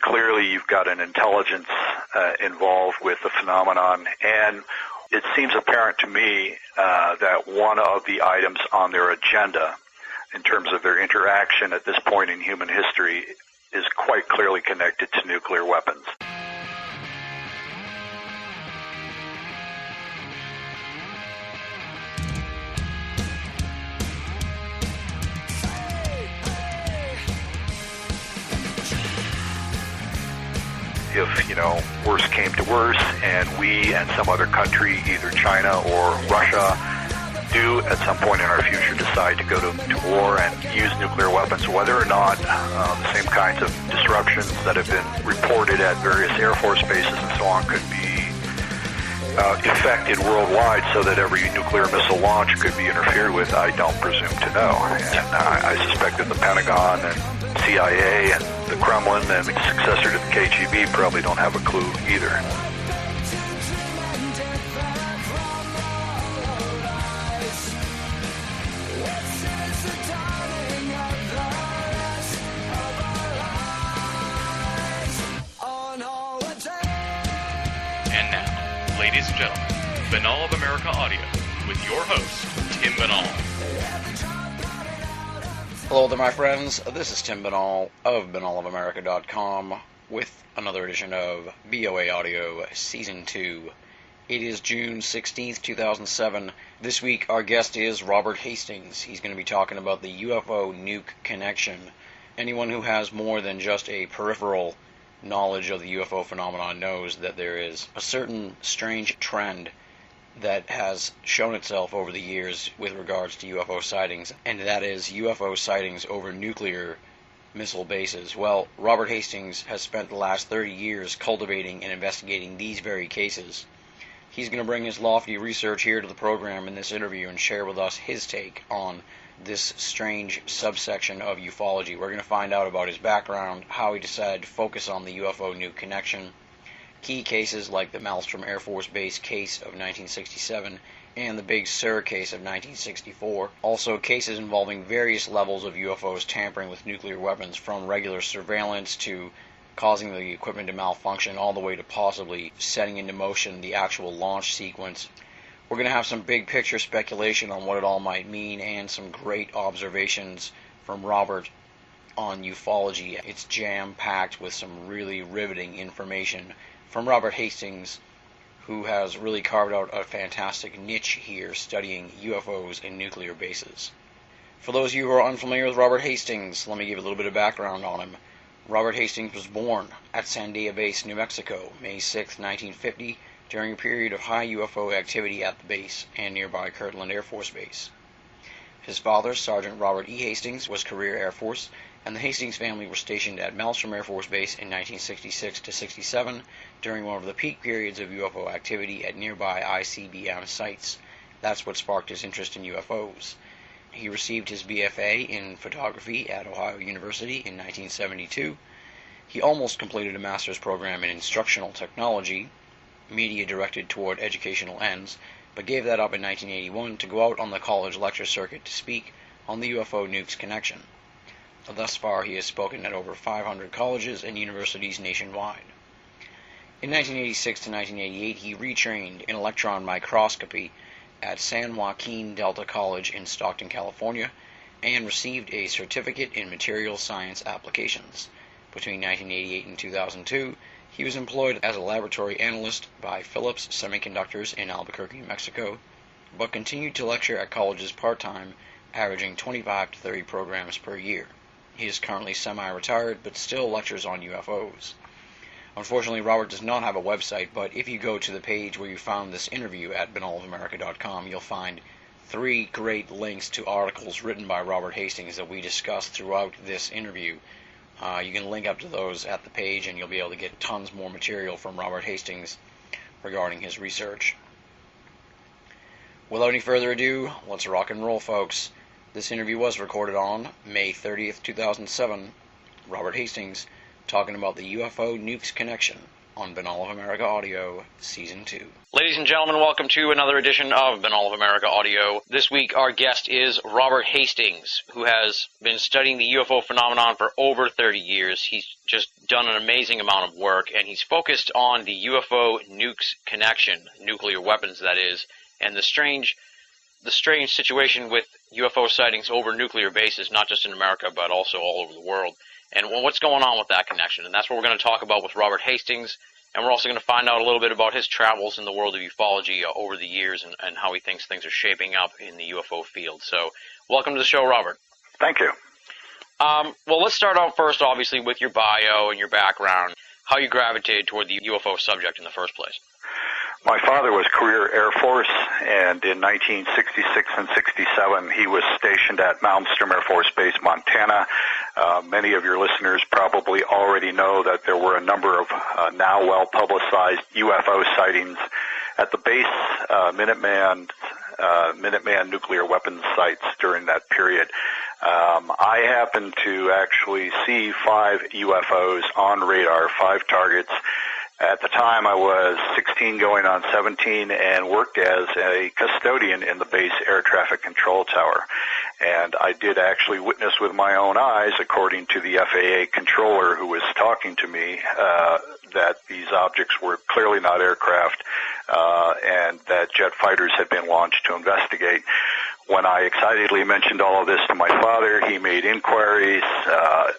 Clearly, you've got an intelligence involved with the phenomenon, and it seems apparent to me that one of the items on their agenda in terms of their interaction at this point in human history is quite clearly connected to nuclear weapons. If, worse came to worse and we and some other country, either China or Russia, do at some point in our future decide to go to war and use nuclear weapons, whether or not the same kinds of disruptions that have been reported at various Air Force bases and so on could be effected worldwide so that every nuclear missile launch could be interfered with, I don't presume to know. And I suspect that the Pentagon and CIA and the Kremlin and its successor to the KGB probably don't have a clue either. And now, ladies and gentlemen, Binnall of America Audio with your host, Tim Binnall. Hello there, my friends. This is Tim Binnall of BinnallofAmerica.com with another edition of BOA Audio Season 2. It is June 16th, 2007. This week, our guest is Robert Hastings. He's going to be talking about the UFO nuke connection. Anyone who has more than just a peripheral knowledge of the UFO phenomenon knows that there is a certain strange trend that has shown itself over the years with regards to UFO sightings, and that is UFO sightings over nuclear missile bases. Well, Robert Hastings has spent the last 30 years cultivating and investigating these very cases. He's going to bring his lofty research here to the program in this interview and share with us his take on this strange subsection of ufology. We're going to find out about his background, how he decided to focus on the UFO nuke connection, key cases like the Malmstrom Air Force Base case of 1967 and the Big Sur case of 1964. Also, cases involving various levels of UFOs tampering with nuclear weapons, from regular surveillance to causing the equipment to malfunction, all the way to possibly setting into motion the actual launch sequence. We're going to have some big picture speculation on what it all might mean and some great observations from Robert on ufology. It's jam-packed with some really riveting information from Robert Hastings, who has really carved out a fantastic niche here studying UFOs and nuclear bases. For those of you who are unfamiliar with Robert Hastings, let me give a little bit of background on him. Robert Hastings was born at Sandia Base, New Mexico, May 6, 1950, during a period of high UFO activity at the base and nearby Kirtland Air Force Base. His father, Sergeant Robert E. Hastings, was career Air Force, and the Hastings family were stationed at Malmstrom Air Force Base in 1966 to 67 during one of the peak periods of UFO activity at nearby ICBM sites. That's what sparked his interest in UFOs. He received his BFA in photography at Ohio University in 1972. He almost completed a master's program in instructional technology, media directed toward educational ends, but gave that up in 1981 to go out on the college lecture circuit to speak on the UFO nukes connection. Thus far, he has spoken at over 500 colleges and universities nationwide. In 1986 to 1988, he retrained in electron microscopy at San Joaquin Delta College in Stockton, California, and received a certificate in material science applications. Between 1988 and 2002, he was employed as a laboratory analyst by Phillips Semiconductors in Albuquerque, New Mexico, but continued to lecture at colleges part-time, averaging 25 to 30 programs per year. He is currently semi-retired, but still lectures on UFOs. Unfortunately, Robert does not have a website, but if you go to the page where you found this interview at Binnallofamerica.com, you'll find 3 great links to articles written by Robert Hastings that we discussed throughout this interview. You can link up to those at the page, and you'll be able to get tons more material from Robert Hastings regarding his research. Without any further ado, let's rock and roll, folks. This interview was recorded on May 30th, 2007. Robert Hastings talking about the UFO nukes connection on Binnall of America Audio, Season 2. Ladies and gentlemen, welcome to another edition of Binnall of America Audio. This week our guest is Robert Hastings, who has been studying the UFO phenomenon for over 30 years. He's just done an amazing amount of work, and he's focused on the UFO-nukes connection, nuclear weapons that is, and the strange situation with UFO sightings over nuclear bases, not just in America, but also all over the world, and what's going on with that connection. And that's what we're going to talk about with Robert Hastings, and we're also going to find out a little bit about his travels in the world of ufology over the years and how he thinks things are shaping up in the UFO field. So, welcome to the show, Robert. Thank you. Well, let's start out first, obviously, with your bio and your background, how you gravitated toward the UFO subject in the first place. My father was career Air Force, and in 1966 and 67, he was stationed at Malmstrom Air Force Base, Montana. Many of your listeners probably already know that there were a number of now well-publicized UFO sightings at the base Minuteman nuclear weapons sites during that period. I happened to actually see 5 UFOs on radar, 5 targets. At the time, I was 16 going on 17 and worked as a custodian in the base air traffic control tower. And I did actually witness with my own eyes, according to the FAA controller who was talking to me, that these objects were clearly not aircraft and that jet fighters had been launched to investigate. When I excitedly mentioned all of this to my father, he made inquiries,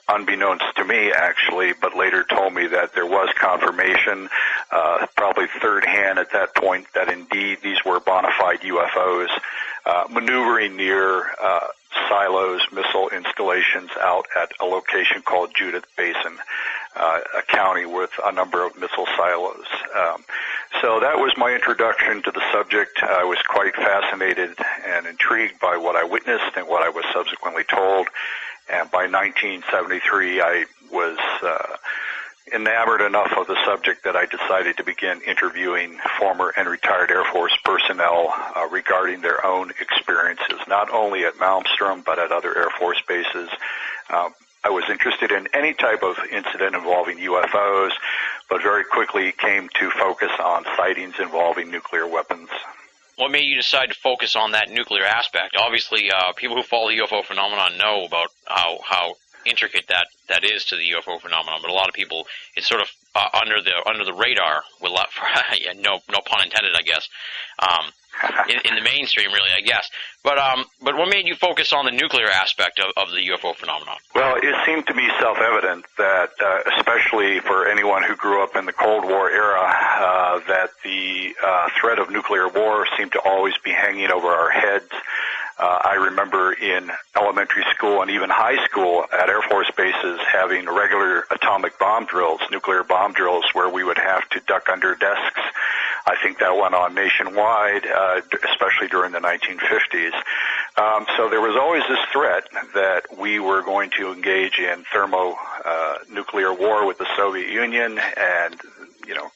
unbeknownst to me actually, but later told me that there was confirmation, probably third hand at that point, that indeed these were bona fide UFOs maneuvering near silos, missile installations out at a location called Judith Basin, a county with a number of missile silos. So that was my introduction to the subject. I was quite fascinated and intrigued by what I witnessed and what I was subsequently told. And by 1973, I was enamored enough of the subject that I decided to begin interviewing former and retired Air Force personnel regarding their own experiences, not only at Malmstrom, but at other Air Force bases. I was interested in any type of incident involving UFOs, but very quickly came to focus on sightings involving nuclear weapons. What made you decide to focus on that nuclear aspect? Obviously, people who follow the UFO phenomenon know about how intricate that is to the UFO phenomenon, but a lot of people, it's sort of under the radar, yeah, no pun intended, I guess, in the mainstream, really, I guess. But what made you focus on the nuclear aspect of the UFO phenomenon? Well, it seemed to me self-evident that, especially for anyone who grew up in the Cold War era, that the threat of nuclear war seemed to always be hanging over our heads. I remember in elementary school and even high school at Air Force bases having regular atomic bomb drills, nuclear bomb drills, where we would have to duck under desks. I think that went on nationwide, especially during the 1950s. So there was always this threat that we were going to engage in thermonuclear war with the Soviet Union and,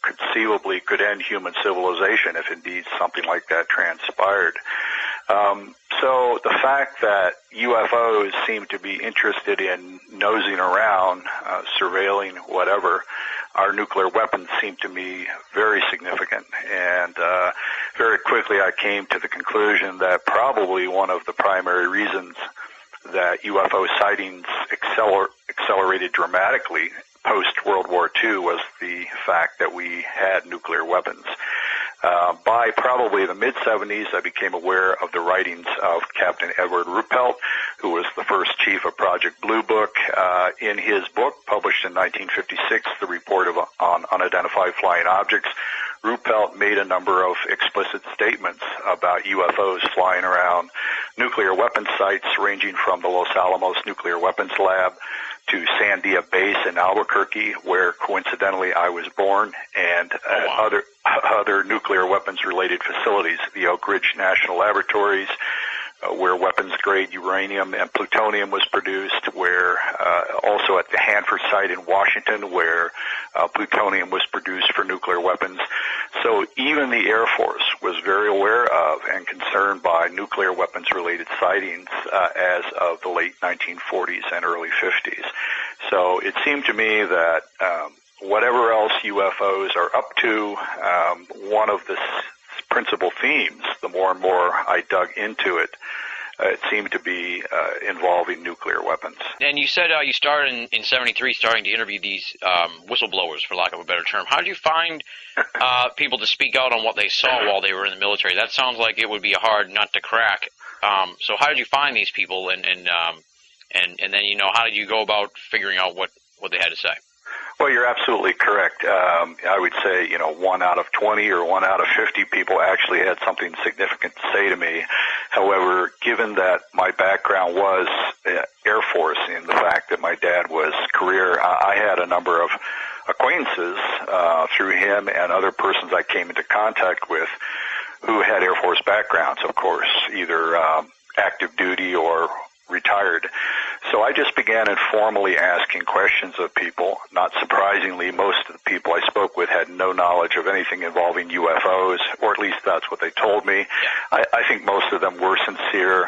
conceivably could end human civilization if indeed something like that transpired. So the fact that UFOs seem to be interested in nosing around, surveilling whatever, our nuclear weapons seemed to me very significant. And very quickly I came to the conclusion that probably one of the primary reasons that UFO sightings accelerated dramatically post-World War II was the fact that we had nuclear weapons. By probably the mid-'70s, I became aware of the writings of Captain Edward Ruppelt, who was the first chief of Project Blue Book. In his book, published in 1956, The Report on Unidentified Flying Objects, Ruppelt made a number of explicit statements about UFOs flying around nuclear weapons sites ranging from the Los Alamos Nuclear Weapons Lab to Sandia Base in Albuquerque, where coincidentally I was born, and other nuclear weapons-related facilities, the Oak Ridge National Laboratories, where weapons-grade uranium and plutonium was produced, where also at the Hanford site in Washington, where plutonium was produced for nuclear weapons. So even the Air Force was very aware of and concerned by nuclear weapons-related sightings as of the late 1940s and early 50s. So it seemed to me that whatever else UFOs are up to, one of the principal themes, the more and more I dug into it, it seemed to be involving nuclear weapons. And you said you started in 73 starting to interview these whistleblowers, for lack of a better term. How did you find people to speak out on what they saw while they were in the military? That sounds like it would be a hard nut to crack. So how did you find these people, and then, how did you go about figuring out what they had to say? Well, you're absolutely correct. I would say, 1 out of 20 or 1 out of 50 people actually had something significant to say to me. However, given that my background was Air Force, in the fact that my dad was career, I had a number of acquaintances through him and other persons I came into contact with who had Air Force backgrounds, of course, either active duty or retired. So I just began informally asking questions of people. Not surprisingly, most of the people I spoke with had no knowledge of anything involving UFOs, or at least that's what they told me. I think most of them were sincere.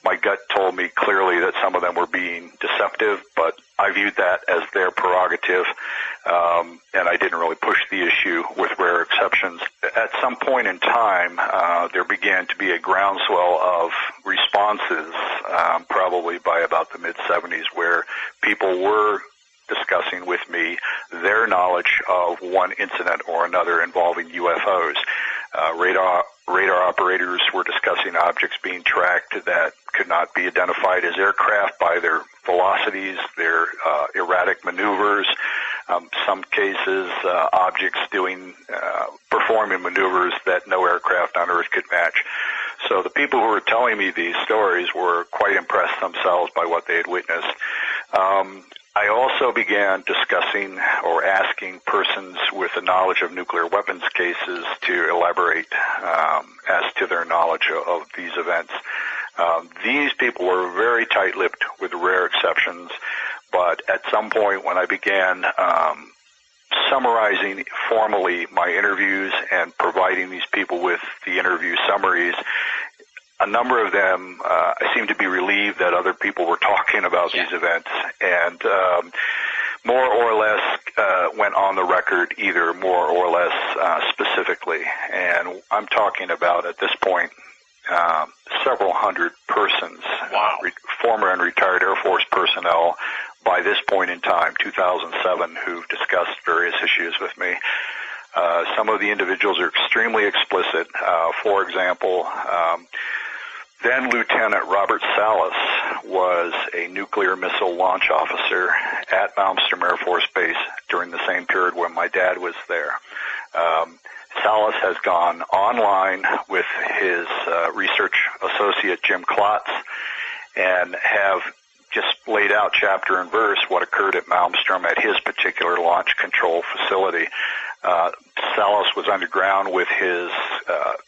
My gut told me clearly that some of them were being deceptive, but I viewed that as their prerogative, and I didn't really push the issue with rare exceptions. At some point in time, there began to be a groundswell of responses, probably by about the mid-'70s, where people were discussing with me their knowledge of one incident or another involving UFOs. Radar operators were discussing objects being tracked that could not be identified as aircraft by their velocities, their erratic maneuvers. Some cases, objects performing maneuvers that no aircraft on Earth could match. So the people who were telling me these stories were quite impressed themselves by what they had witnessed. I also began discussing or asking persons with the knowledge of nuclear weapons cases to elaborate as to their knowledge of these events. These people were very tight-lipped, with rare exceptions, but at some point when I began summarizing formally my interviews and providing these people with the interview summaries, a number of them seemed to be relieved that other people were talking about these events, and more or less went on the record, either more or less specifically. And I'm talking about, at this point, several hundred persons, former and retired Air Force personnel, by this point in time, 2007, who've discussed various issues with me. Some of the individuals are extremely explicit. For example, then Lieutenant Robert Salas was a nuclear missile launch officer at Malmstrom Air Force Base during the same period when my dad was there. Salas has gone online with his research associate, Jim Klotz, and have just laid out chapter and verse what occurred at Malmstrom at his particular launch control facility. Salas was underground with his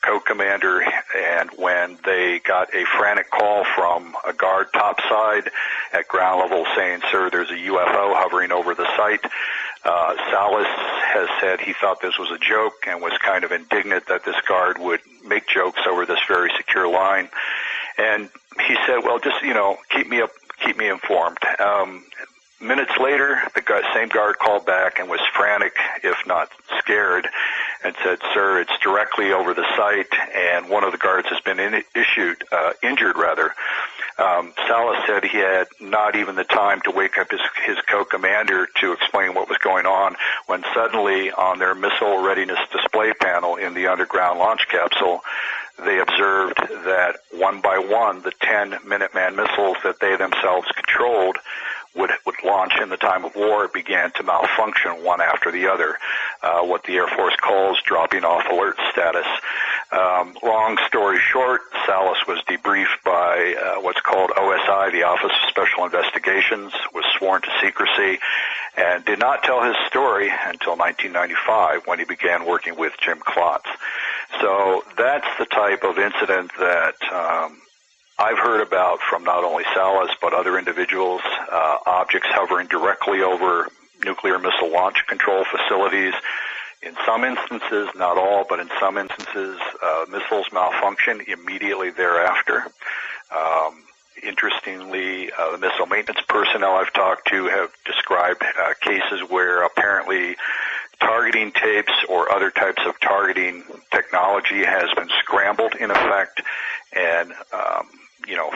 co-commander, and when they got a frantic call from a guard topside at ground level saying, "Sir, there's a UFO hovering over the site," Salas has said he thought this was a joke and was kind of indignant that this guard would make jokes over this very secure line. And he said, "Well, just, keep me informed." Minutes later, the same guard called back and was frantic, if not scared, and said, "Sir, it's directly over the site, and one of the guards has been injured. Salas said he had not even the time to wake up his co-commander to explain what was going on, when suddenly on their missile readiness display panel in the underground launch capsule, they observed that one by one, the 10 Minuteman missiles that they themselves controlled would launch in the time of war began to malfunction one after the other, what the Air Force calls dropping off alert status. Long story short, Salas was debriefed by what's called OSI, the Office of Special Investigations, was sworn to secrecy, and did not tell his story until 1995 when he began working with Jim Klotz. So that's the type of incident that I've heard about from not only Salas but other individuals, objects hovering directly over nuclear missile launch control facilities. In some instances, not all, but in some instances, missiles malfunction immediately thereafter. Interestingly, the missile maintenance personnel I've talked to have described described cases where apparently targeting tapes or other types of targeting technology has been scrambled in effect, and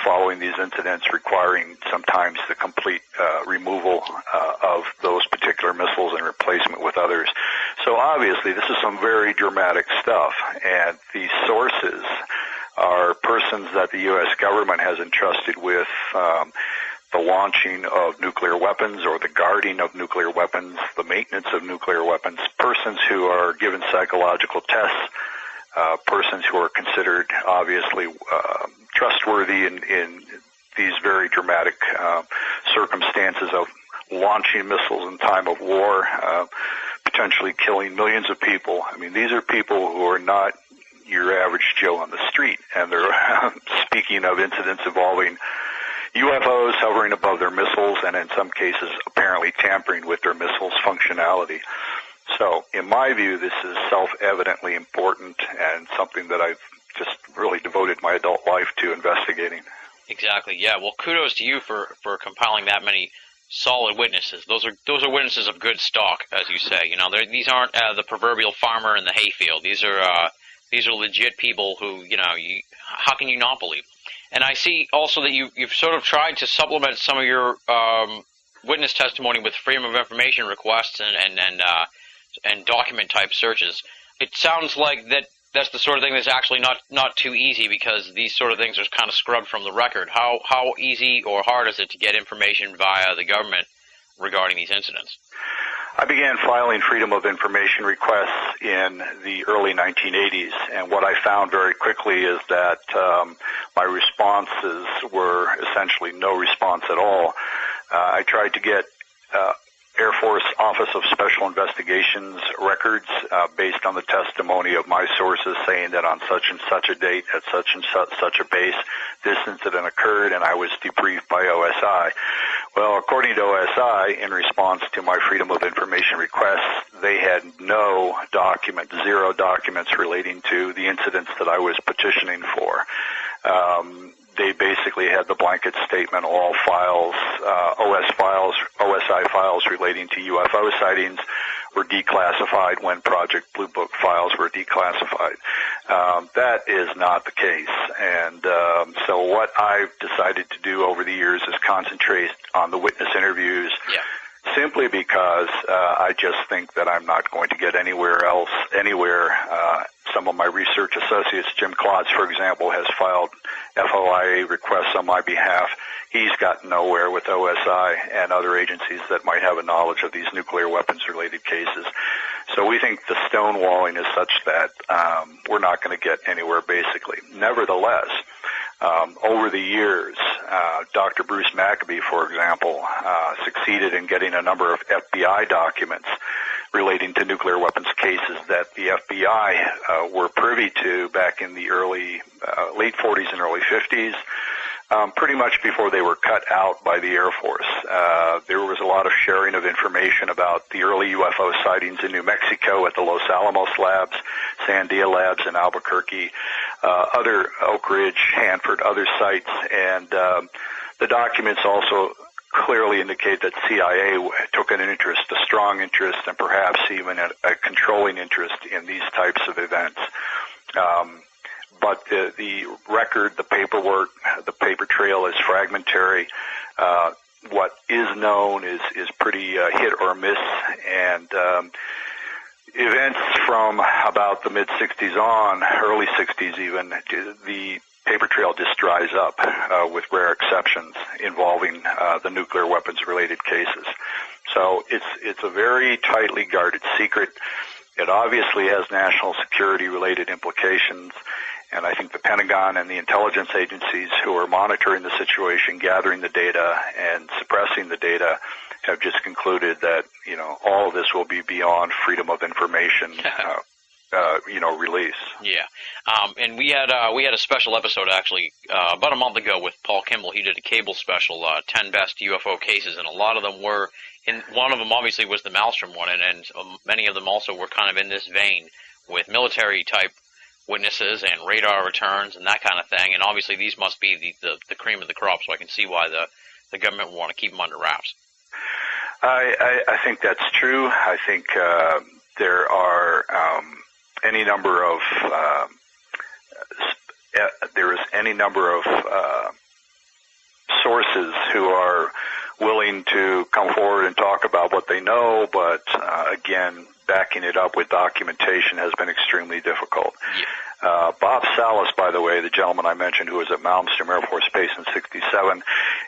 following these incidents requiring sometimes the complete removal of those particular missiles and replacement with others. So obviously this is some very dramatic stuff, and the sources are persons that the U.S. government has entrusted with the launching of nuclear weapons or the guarding of nuclear weapons, the maintenance of nuclear weapons, persons who are given psychological tests, persons who are considered obviously trustworthy in these very dramatic circumstances of launching missiles in time of war, potentially killing millions of people. I mean, these are people who are not your average Joe on the street, and they're speaking of incidents involving UFOs hovering above their missiles and in some cases apparently tampering with their missiles' functionality. So in my view, this is self-evidently important and something that I've just really devoted my adult life to investigating. Exactly. Yeah. Well, kudos to you for compiling that many solid witnesses. Those are witnesses of good stock, as you say. These aren't the proverbial farmer in the hayfield. These are legit people who how can you not believe? And I see also that you've sort of tried to supplement some of your witness testimony with freedom of information requests and document type searches. It sounds like that's the sort of thing that's actually not too easy, because these sort of things are kind of scrubbed from the record. How easy or hard is it to get information via the government regarding these incidents? I began filing freedom of information requests in the early 1980s, and what I found very quickly is that my responses were essentially no response at all. I tried to get Air Force Office of Special Investigations records based on the testimony of my sources saying that on such and such a date at such and such a base this incident occurred and I was debriefed by OSI. Well, according to OSI, in response to my freedom of information requests, they had no documents, zero documents relating to the incidents that I was petitioning for. They basically had the blanket statement, all files, OSI files relating to UFO sightings were declassified when Project Blue Book files were declassified. That is not the case. And so what I've decided to do over the years is concentrate on the witness interviews. Yeah. Simply because I just think that I'm not going to get anywhere. Some of my research associates, Jim Klotz, for example, has filed FOIA requests on my behalf. He's gotten nowhere with OSI and other agencies that might have a knowledge of these nuclear weapons-related cases. So we think the stonewalling is such that we're not going to get anywhere, basically. Nevertheless, over the years, Dr. Bruce Maccabee, for example, succeeded in getting a number of FBI documents relating to nuclear weapons cases that the FBI were privy to back in the late 40s and early 50s, pretty much before they were cut out by the Air Force. There was a lot of sharing of information about the early UFO sightings in New Mexico at the Los Alamos Labs, Sandia Labs in Albuquerque, other Oak Ridge, Hanford, other sites, and the documents also clearly indicate that CIA took an interest, a strong interest, and perhaps even a controlling interest in these types of events. But the record, the paperwork, the paper trail is fragmentary. What is known is pretty hit or miss, and events from about the mid-'60s on, early 60s even, the paper trail just dries up with rare exceptions involving the nuclear weapons-related cases. So it's a very tightly guarded secret. It obviously has national security-related implications, and I think the Pentagon and the intelligence agencies who are monitoring the situation, gathering the data, and suppressing the data have just concluded that, all of this will be beyond freedom of information release. Yeah. And we had a special episode actually about a month ago with Paul Kimball. He did a cable special, 10 best UFO cases, and a lot of them were one of them obviously was the Malmstrom one, and many of them also were kind of in this vein with military type witnesses and radar returns and that kind of thing. And obviously these must be the cream of the crop, so I can see why the government would want to keep them under wraps. I think that's true. I think there are any number of sources who are willing to come forward and talk about what they know, but again, backing it up with documentation has been extremely difficult. Yeah. Bob Salas, by the way, the gentleman I mentioned who was at Malmstrom Air Force Base in '67,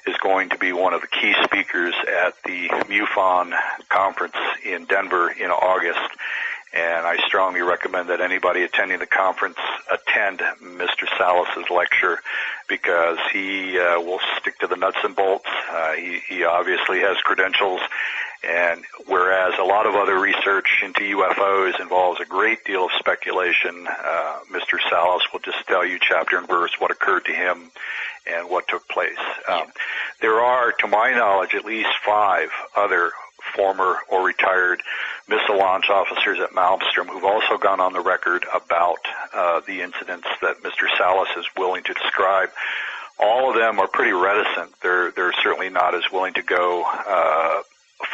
is going to be one of the key speakers at the MUFON conference in Denver in August. And I strongly recommend that anybody attending the conference attend Mr. Salas's lecture, because he will stick to the nuts and bolts. He obviously has credentials, and whereas a lot of other research into UFOs involves a great deal of speculation, Mr. Salas will just tell you chapter and verse what occurred to him and what took place. There are, to my knowledge, at least 5 other former or retired missile launch officers at Malmstrom who've also gone on the record about the incidents that Mr. Salas is willing to describe. All of them are pretty reticent. They're certainly not as willing to go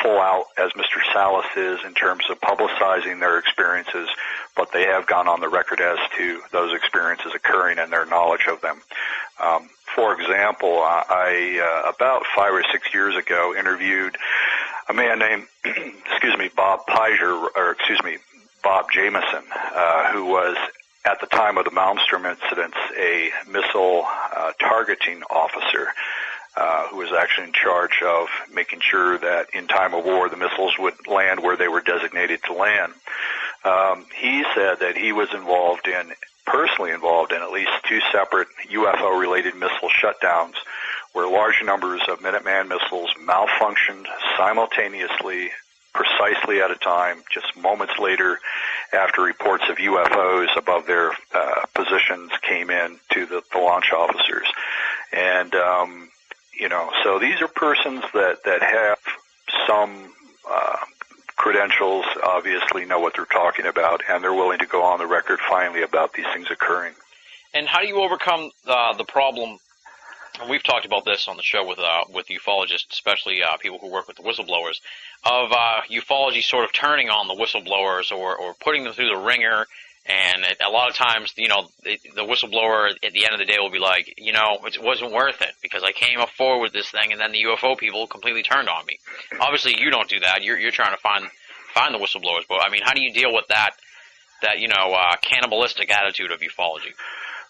full out as Mr. Salas is in terms of publicizing their experiences, but they have gone on the record as to those experiences occurring and their knowledge of them. For example, I about 5 or 6 years ago interviewed a man named, Bob Jameson, who was at the time of the Malmstrom incidents a missile targeting officer, who was actually in charge of making sure that in time of war the missiles would land where they were designated to land. He said that he was personally involved in at least 2 separate UFO-related missile shutdowns where large numbers of Minuteman missiles malfunctioned simultaneously, precisely at a time, just moments later after reports of UFOs above their positions came in to the launch officers. And, so these are persons that have some credentials, obviously know what they're talking about, and they're willing to go on the record finally about these things occurring. And how do you overcome the problem? And we've talked about this on the show with ufologists, especially people who work with the whistleblowers, of ufology sort of turning on the whistleblowers or putting them through the ringer. And a lot of times, the whistleblower at the end of the day will be like, it wasn't worth it because I came up forward with this thing, and then the UFO people completely turned on me. Obviously, you don't do that. You're trying to find the whistleblowers. But I mean, how do you deal with that cannibalistic attitude of ufology?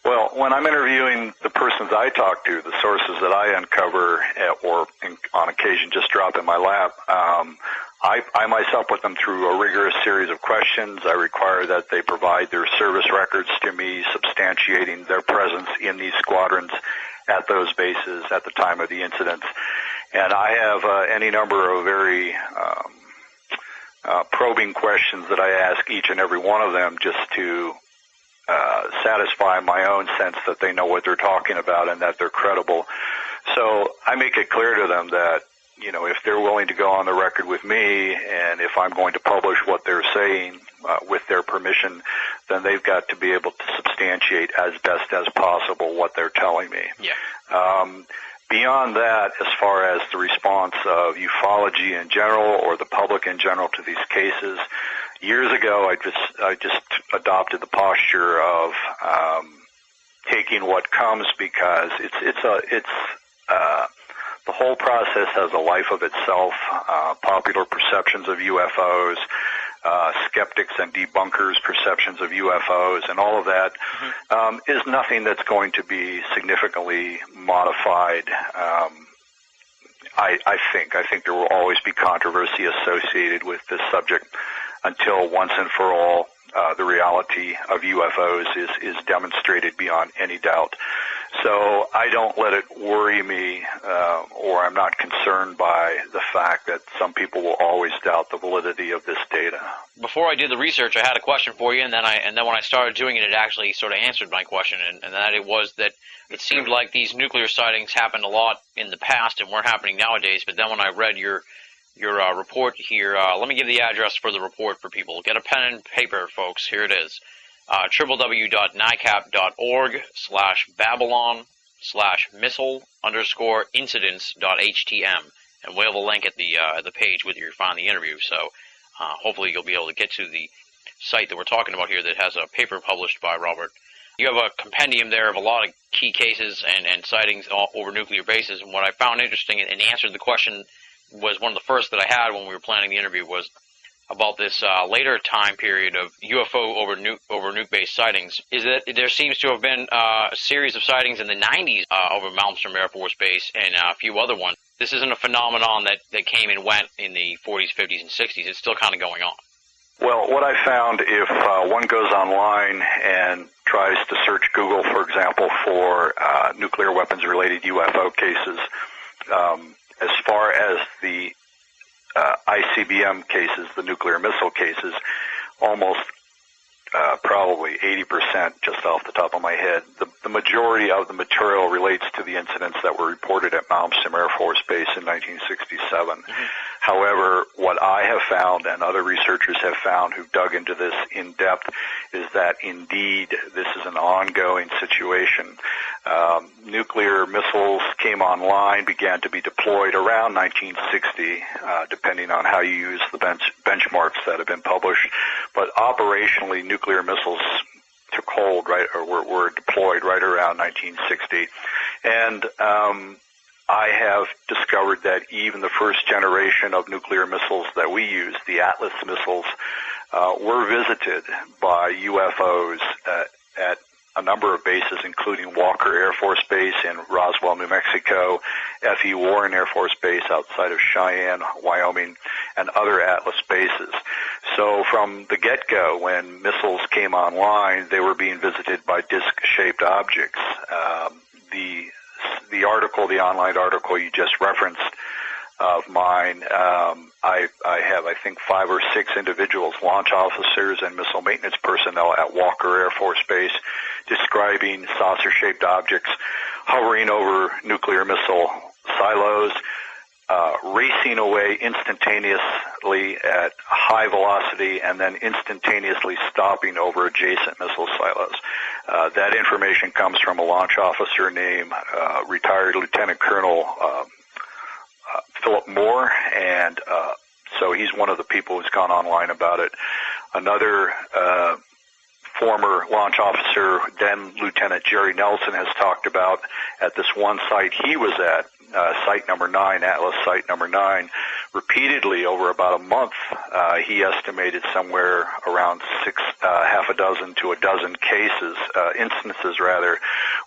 Well, when I'm interviewing the persons I talk to, the sources that I uncover on occasion just drop in my lap, I myself put them through a rigorous series of questions. I require that they provide their service records to me, substantiating their presence in these squadrons at those bases at the time of the incidents. And I have any number of very probing questions that I ask each and every one of them just to satisfy my own sense that they know what they're talking about and that they're credible. So I make it clear to them that, if they're willing to go on the record with me and if I'm going to publish what they're saying with their permission, then they've got to be able to substantiate as best as possible what they're telling me. Yeah. Beyond that, as far as the response of ufology in general or the public in general to these cases, years ago I just adopted the posture of taking what comes because the whole process has a life of itself. Popular perceptions of UFOs, skeptics and debunkers' perceptions of UFOs, and all of that is nothing that's going to be significantly modified. I think there will always be controversy associated with this subject until once and for all the reality of UFOs is demonstrated beyond any doubt. So I don't let it worry me, or I'm not concerned by the fact that some people will always doubt the validity of this data. Before I did the research, I had a question for you, and then when I started doing it, it actually sort of answered my question, and that it was that it seemed like these nuclear sightings happened a lot in the past and weren't happening nowadays. But then when I read your report here, let me give the address for the report for people. Get a pen and paper, folks. Here it is. www.nicap.org/Babylon/missile_incidents.htm. And we'll have a link at the page where you find the interview. So hopefully you'll be able to get to the site that we're talking about here that has a paper published by Robert. You have a compendium there of a lot of key cases and sightings all over nuclear bases. And what I found interesting and answered the question was one of the first that I had when we were planning the interview was about this later time period of UFO over nuke-based sightings, is that there seems to have been a series of sightings in the 90s over Malmstrom Air Force Base and a few other ones. This isn't a phenomenon that came and went in the 40s, 50s, and 60s. It's still kind of going on. Well, what I found, if one goes online and tries to search Google, for example, for nuclear weapons-related UFO cases, as far as the ICBM cases, the nuclear missile cases, almost probably 80%, just off the top of my head. The majority of the material relates to the incidents that were reported at Malmstrom Air Force Base in 1967. Mm-hmm. However, what I have found and other researchers have found who've dug into this in depth is that indeed this is an ongoing situation. Nuclear missiles came online, began to be deployed around 1960, depending on how you use the benchmarks that have been published. But operationally, nuclear missiles took hold were deployed right around 1960. And I have discovered that even the first generation of nuclear missiles that we use, the Atlas missiles, were visited by UFOs at a number of bases, including Walker Air Force Base in Roswell, New Mexico, F.E. Warren Air Force Base outside of Cheyenne, Wyoming, and other Atlas bases. So from the get-go, when missiles came online, they were being visited by disc-shaped objects. The article, the online article you just referenced of mine, I have, I think, 5 or 6 individuals, launch officers and missile maintenance personnel at Walker Air Force Base, describing saucer-shaped objects hovering over nuclear missile silos, racing away instantaneously at high velocity and then instantaneously stopping over adjacent missile silos. That information comes from a launch officer named retired Lieutenant Colonel Philip Moore, and so he's one of the people who's gone online about it. Another former launch officer, then Lieutenant Jerry Nelson, has talked about at this one site he was at, site number 9, Atlas site number 9, repeatedly over about a month. He estimated somewhere around half a dozen to a dozen cases, instances rather,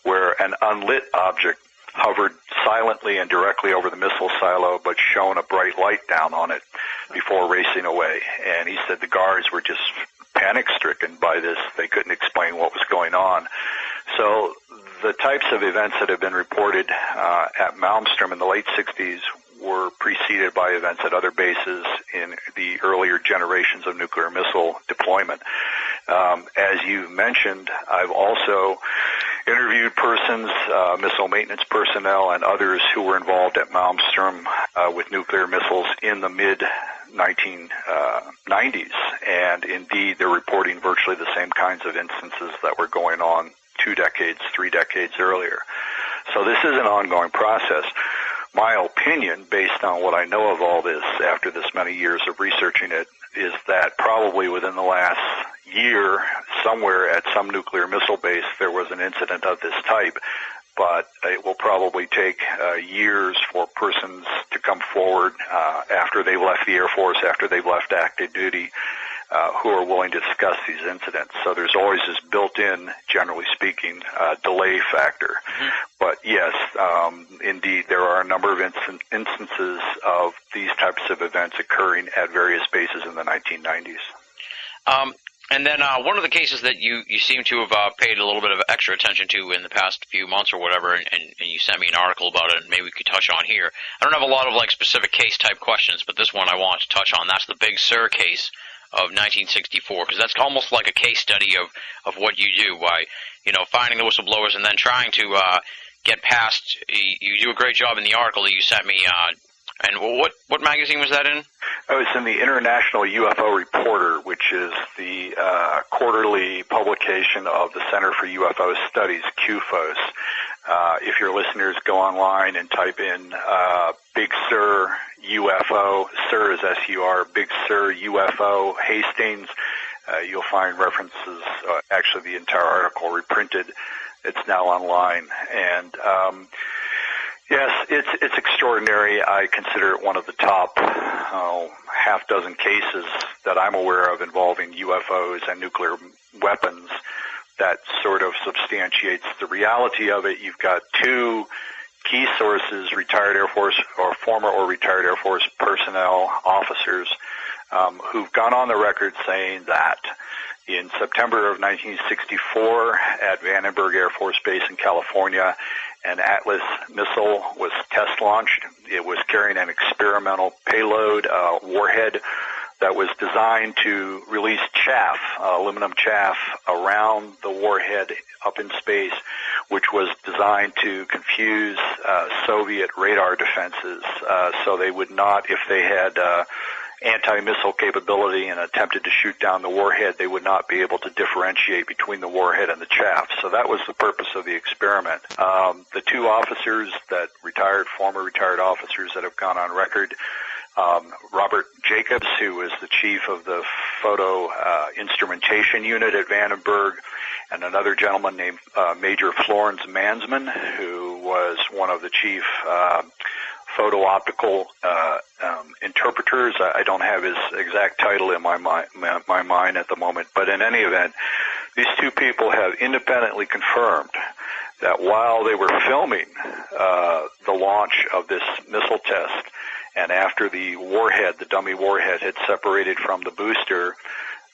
where an unlit object hovered silently and directly over the missile silo, but shone a bright light down on it before racing away. And he said the guards were just panic-stricken by this. They couldn't explain what was going on. So the types of events that have been reported at Malmstrom in the late 60s were preceded by events at other bases in the earlier generations of nuclear missile deployment. As you mentioned, I've also interviewed persons, missile maintenance personnel, and others who were involved at Malmstrom with nuclear missiles in the mid-1990s. And indeed, they're reporting virtually the same kinds of instances that were going on 2 decades, 3 decades earlier. So this is an ongoing process. My opinion, based on what I know of all this after this many years of researching it, is that probably within the last year, somewhere at some nuclear missile base, there was an incident of this type. But it will probably take years for persons to come forward after they've left the Air Force, after they've left active duty, who are willing to discuss these incidents. So there's always this built-in, generally speaking, delay factor. Mm-hmm. But yes, indeed, there are a number of instances of these types of events occurring at various bases in the 1990s. And then one of the cases that you seem to have paid a little bit of extra attention to in the past few months or whatever, and you sent me an article about it, and maybe we could touch on here. I don't have a lot of specific case-type questions, but this one I want to touch on. That's the Big Sur case of 1964, because that's almost like a case study of what you do by, finding the whistleblowers and then trying to get past. You do a great job in the article that you sent me. And what magazine was that in? Oh, it's in the International UFO Reporter, which is the quarterly publication of the Center for UFO Studies, QFOS. If your listeners go online and type in Big Sur UFO. Sur is S-U-R, Big Sur UFO, Hastings. You'll find references, actually the entire article reprinted. It's now online. And yes, it's extraordinary. I consider it one of the top half dozen cases that I'm aware of involving UFOs and nuclear weapons that sort of substantiates the reality of it. You've got two key sources, retired Air Force or former or retired Air Force personnel officers who've gone on the record saying that in September of 1964 at Vandenberg Air Force Base in California, an Atlas missile was test launched. It was carrying an experimental payload warhead that was designed to release chaff, aluminum chaff, around the warhead up in space, which was designed to confuse Soviet radar defenses so they would not, if they had anti-missile capability and attempted to shoot down the warhead, they would not be able to differentiate between the warhead and the chaff. So that was the purpose of the experiment. The two officers that former retired officers that have gone on record, Robert Jacobs, who was the chief of the photo instrumentation unit at Vandenberg, and another gentleman named Major Florence Mansman, who was one of the chief photo-optical interpreters. I don't have his exact title in my mind at the moment, but in any event, these two people have independently confirmed that while they were filming the launch of this missile test, and after the warhead, the dummy warhead, had separated from the booster,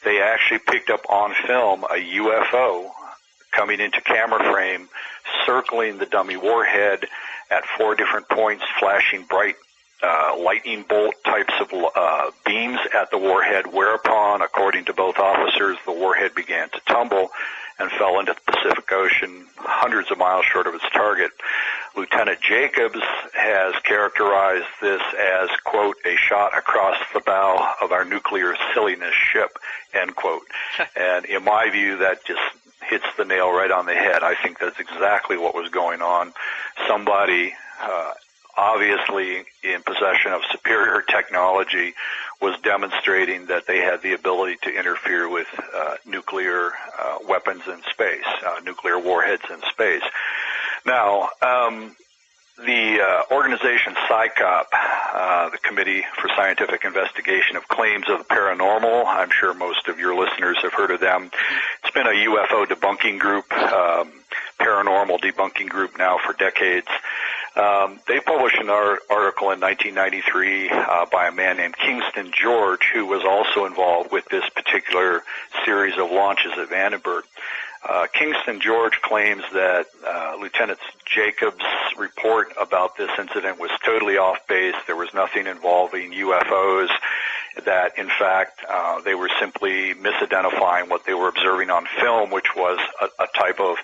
they actually picked up on film a UFO coming into camera frame, circling the dummy warhead at 4 different points, flashing bright lightning bolt types of beams at the warhead, whereupon, according to both officers, the warhead began to tumble and fell into the Pacific Ocean hundreds of miles short of its target. Lieutenant Jacobs has characterized this as, quote, a shot across the bow of our nuclear silliness ship, end quote. And in my view, that just hits the nail right on the head. I think that's exactly what was going on. Somebody, obviously in possession of superior technology, was demonstrating that they had the ability to interfere with nuclear weapons in space, nuclear warheads in space. Now, the organization CSICOP, the Committee for Scientific Investigation of Claims of the Paranormal, I'm sure most of your listeners have heard of them. It's been a UFO debunking group, paranormal debunking group now for decades. They published an article in 1993 by a man named Kingston George, who was also involved with this particular series of launches at Vandenberg. Kingston George claims that Lieutenant Jacobs' report about this incident was totally off base. There was nothing involving UFOs, that in fact they were simply misidentifying what they were observing on film, which was a type of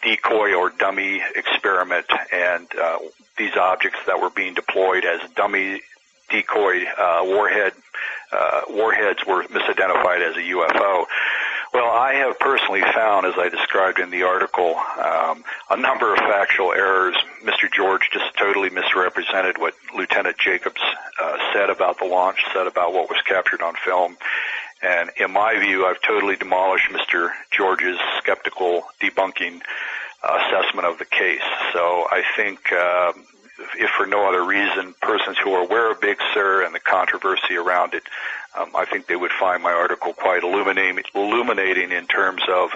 decoy or dummy experiment, and these objects that were being deployed as dummy decoy warheads were misidentified as a UFO. Well, I have personally found, as I described in the article, a number of factual errors. Mr. George just totally misrepresented what Lieutenant Jacobs said about the launch, said about what was captured on film. And in my view, I've totally demolished Mr. George's skeptical debunking assessment of the case. So I think, if for no other reason, persons who are aware of Big Sur and the controversy around it, I think they would find my article quite illuminating in terms of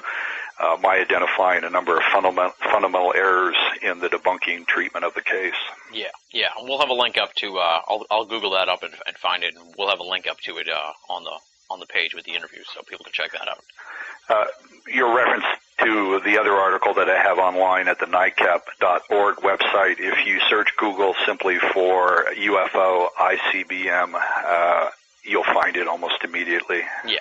my identifying a number of fundamental errors in the debunking treatment of the case. Yeah. We'll have a link up to. I'll Google that up and find it, and we'll have a link up to it on the page with the interview, so people can check that out. Your reference to the other article that I have online at the NICAP.org website, if you search Google simply for UFO ICBM, you'll find it almost immediately. Yeah.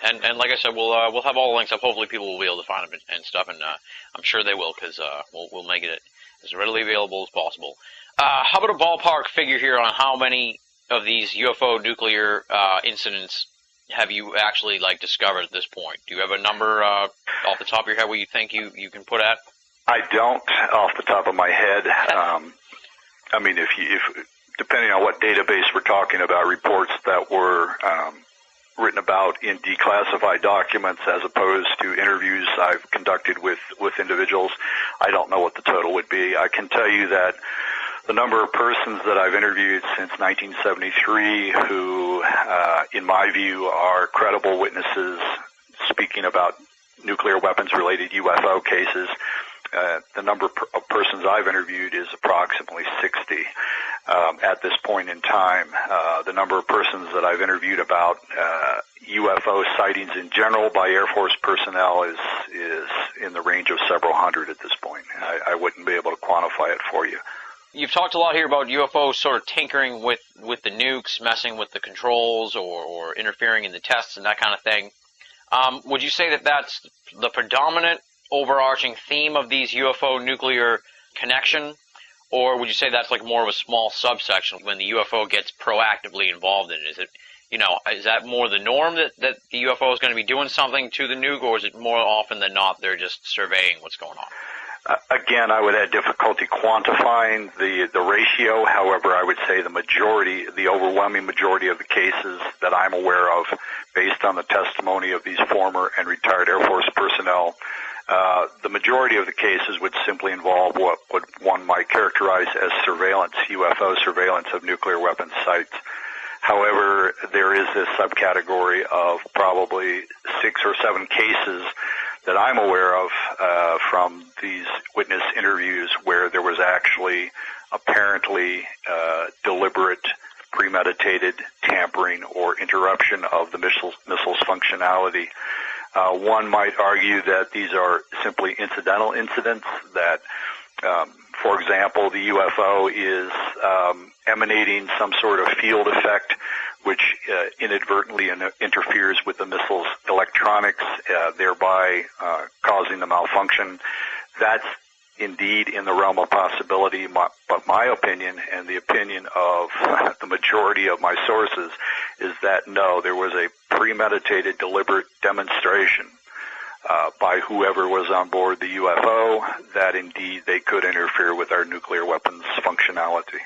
And like I said, we'll have all the links up. Hopefully people will be able to find them and stuff, and I'm sure they will, because we'll make it as readily available as possible. How about a ballpark figure here on how many of these UFO nuclear incidents have you actually discovered at this point? Do you have a number off the top of your head where you think you can put at? I don't off the top of my head. I mean, if depending on what database we're talking about, reports that were written about in declassified documents as opposed to interviews I've conducted with individuals, I don't know what the total would be. I can tell you that the number of persons that I've interviewed since 1973 who, in my view, are credible witnesses speaking about nuclear weapons-related UFO cases, the number of persons I've interviewed is approximately 60 at this point in time. The number of persons that I've interviewed about UFO sightings in general by Air Force personnel is in the range of several hundred at this point. I wouldn't be able to quantify it for you. You've talked a lot here about UFOs sort of tinkering with the nukes, messing with the controls, or interfering in the tests and that kind of thing. Would you say that that's the predominant overarching theme of these UFO nuclear connection, or would you say that's like more of a small subsection when the UFO gets proactively involved in it? Is it, is that more the norm that the UFO is going to be doing something to the nuke, or is it more often than not they're just surveying what's going on? Again, I would have difficulty quantifying the ratio. However, I would say the overwhelming majority of the cases that I'm aware of, based on the testimony of these former and retired Air Force personnel, the majority of the cases would simply involve what one might characterize as surveillance, UFO surveillance of nuclear weapons sites. However, there is this subcategory of probably 6 or 7 cases that I'm aware of from these witness interviews where there was actually apparently deliberate, premeditated tampering or interruption of the missile's functionality. One might argue that these are simply incidental incidents, that, for example, the UFO is emanating some sort of field effect which inadvertently interferes with the missile's electronics, thereby causing the malfunction. That's indeed in the realm of possibility, but my opinion and the opinion of the majority of my sources is that no, there was a premeditated, deliberate demonstration by whoever was on board the UFO that indeed they could interfere with our nuclear weapons functionality.